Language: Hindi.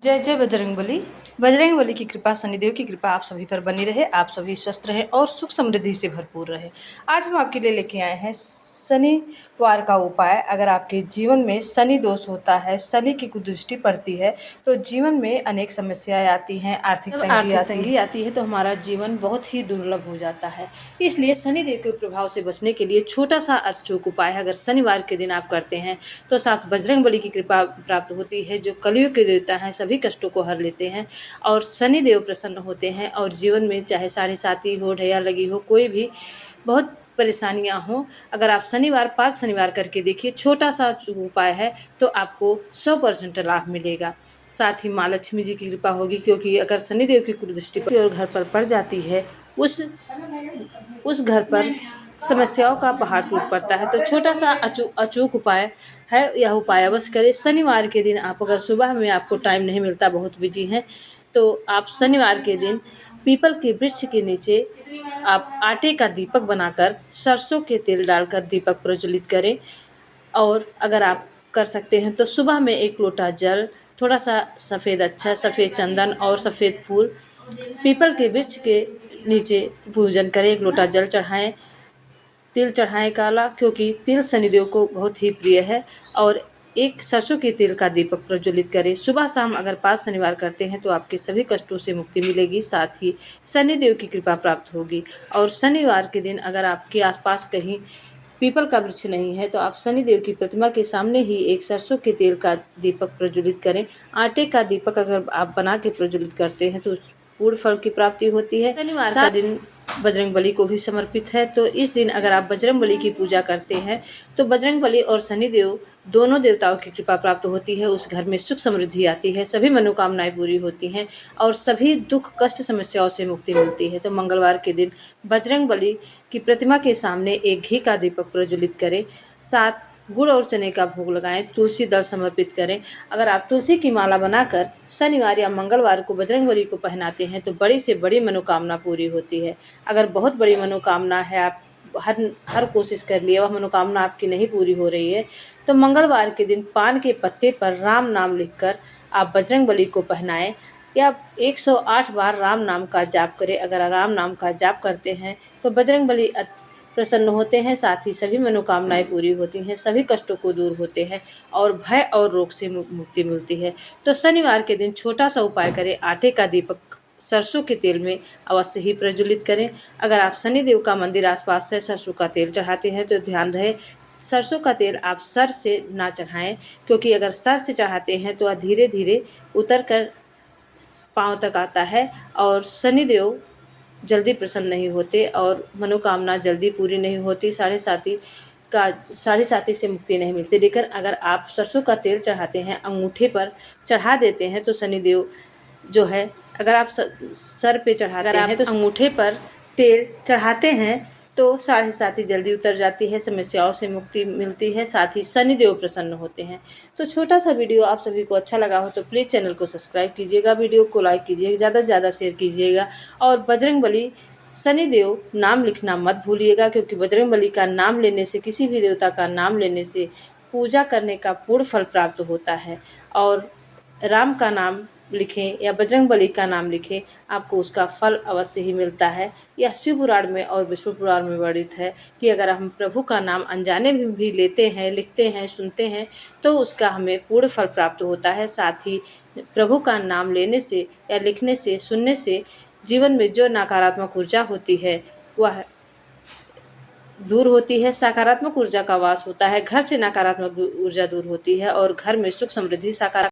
जय जय बजरंगबली। बजरंगबली की कृपा, शनिदेव की कृपा आप सभी पर बनी रहे। आप सभी स्वस्थ रहें और सुख समृद्धि से भरपूर रहे। आज हम आपके लिए लेके आए हैं शनिवार का उपाय। अगर आपके जीवन में शनि दोष होता है, शनि की कुदृष्टि पड़ती है, तो जीवन में अनेक समस्याएं आती हैं, आर्थिक तंगी आती है, तो हमारा जीवन बहुत ही दुर्लभ हो जाता है। इसलिए शनिदेव के प्रभाव से बचने के लिए छोटा सा अचूक उपाय है। अगर शनिवार के दिन आप करते हैं तो साथ बजरंगबली की कृपा प्राप्त होती है, जो कलयुग के देवता हैं, सभी कष्टों को हर लेते हैं और शनिदेव प्रसन्न होते हैं। और जीवन में चाहे साढ़े साती हो, ढैया लगी हो, कोई भी बहुत परेशानियां हो, अगर आप शनिवार 5 शनिवार करके देखिए, छोटा सा उपाय है, तो आपको 100% लाभ मिलेगा। साथ ही माँ लक्ष्मी जी की कृपा होगी, क्योंकि अगर शनिदेव की कुदृष्टि और घर पर पड़ जाती है, उस घर पर समस्याओं का पहाड़ टूट पड़ता है। तो छोटा सा अचूक उपाय है, यह उपाय अवश्य करें। शनिवार के दिन आप, अगर सुबह में आपको टाइम नहीं मिलता, बहुत बिजी हैं, तो आप शनिवार के दिन पीपल के वृक्ष के नीचे आप आटे का दीपक बनाकर सरसों के तेल डालकर दीपक प्रज्वलित करें। और अगर आप कर सकते हैं तो सुबह में 1 लोटा जल, थोड़ा सा सफ़ेद अक्षर, सफ़ेद चंदन और सफ़ेद फूल पीपल के वृक्ष के नीचे पूजन करें। 1 लोटा जल चढ़ाएं, तिल चढ़ाएं काला, क्योंकि तिल शनिदेव को बहुत ही प्रिय है। और 1 सरसों के तेल का दीपक प्रज्वलित करें। सुबह शाम अगर 5 शनिवार करते हैं तो आपके सभी कष्टों से मुक्ति मिलेगी, साथ ही शनिदेव की कृपा प्राप्त होगी। और शनिवार के दिन अगर आपके आसपास कहीं पीपल का वृक्ष नहीं है, तो आप शनिदेव की प्रतिमा के सामने ही 1 सरसों के तेल का दीपक प्रज्वलित करें। आटे का दीपक अगर आप बना के प्रज्वलित करते हैं तो पूर्ण फल की प्राप्ति होती है। शनिवार का दिन बजरंगबली को भी समर्पित है, तो इस दिन अगर आप बजरंगबली की पूजा करते हैं तो बजरंगबली और शनिदेव दोनों देवताओं की कृपा प्राप्त होती है। उस घर में सुख समृद्धि आती है, सभी मनोकामनाएं पूरी होती हैं और सभी दुख कष्ट समस्याओं से मुक्ति मिलती है। तो मंगलवार के दिन बजरंगबली की प्रतिमा के सामने 1 घी का दीपक प्रज्वलित करें, साथ गुड़ और चने का भोग लगाएं, तुलसी दल समर्पित करें। अगर आप तुलसी की माला बनाकर शनिवार या मंगलवार को बजरंगबली को पहनाते हैं तो बड़ी से बड़ी मनोकामना पूरी होती है। अगर बहुत बड़ी मनोकामना है, आप हर कोशिश कर लिए, वह मनोकामना आपकी नहीं पूरी हो रही है, तो मंगलवार के दिन पान के पत्ते पर राम नाम लिखकर आप बजरंगबली को पहनाएं या 108 बार राम नाम का जाप करें। अगर राम नाम का जाप करते हैं तो बजरंगबली प्रसन्न होते हैं, साथ ही सभी मनोकामनाएं पूरी होती हैं, सभी कष्टों को दूर होते हैं और भय और रोग से मुक्ति मिलती है। तो शनिवार के दिन छोटा सा उपाय करें, आटे का दीपक सरसों के तेल में अवश्य ही प्रज्वलित करें। अगर आप शनिदेव का मंदिर आसपास से सरसों का तेल चढ़ाते हैं तो ध्यान रहे, सरसों का तेल आप सर से ना चढ़ाएं, क्योंकि अगर सर से चढ़ाते हैं तो धीरे धीरे उतर कर पाँव तक आता है और शनिदेव जल्दी प्रसन्न नहीं होते और मनोकामना जल्दी पूरी नहीं होती, साढ़े साती से मुक्ति नहीं मिलती। लेकिन अगर आप सरसों का तेल चढ़ाते हैं, अंगूठे पर चढ़ा देते हैं तो शनिदेव जो है, अगर आप सर पे चढ़ाते हैं तो अंगूठे पर तेल चढ़ाते हैं तो साढ़े साती जल्दी उतर जाती है, समस्याओं से मुक्ति मिलती है, साथ ही शनिदेव प्रसन्न होते हैं। तो छोटा सा वीडियो आप सभी को अच्छा लगा हो तो प्लीज़ चैनल को सब्सक्राइब कीजिएगा, वीडियो को लाइक कीजिएगा, ज़्यादा से ज़्यादा शेयर कीजिएगा और बजरंगबली शनिदेव नाम लिखना मत भूलिएगा, क्योंकि बजरंगबली का नाम लेने से, किसी भी देवता का नाम लेने से पूजा करने का पूर्ण फल प्राप्त होता है। और राम का नाम लिखें या बजरंगबली का नाम लिखें, आपको उसका फल अवश्य ही मिलता है। यह शिव पुराण में और विष्णु पुराण में वर्णित है कि अगर हम प्रभु का नाम अनजाने भी लेते हैं, लिखते हैं, सुनते हैं तो उसका हमें पूर्ण फल प्राप्त होता है। साथ ही प्रभु का नाम लेने से या लिखने से, सुनने से जीवन में जो नकारात्मक ऊर्जा होती है वह दूर होती है, सकारात्मक ऊर्जा का वास होता है, घर से नकारात्मक ऊर्जा दूर होती है और घर में सुख समृद्धि सकारात्मक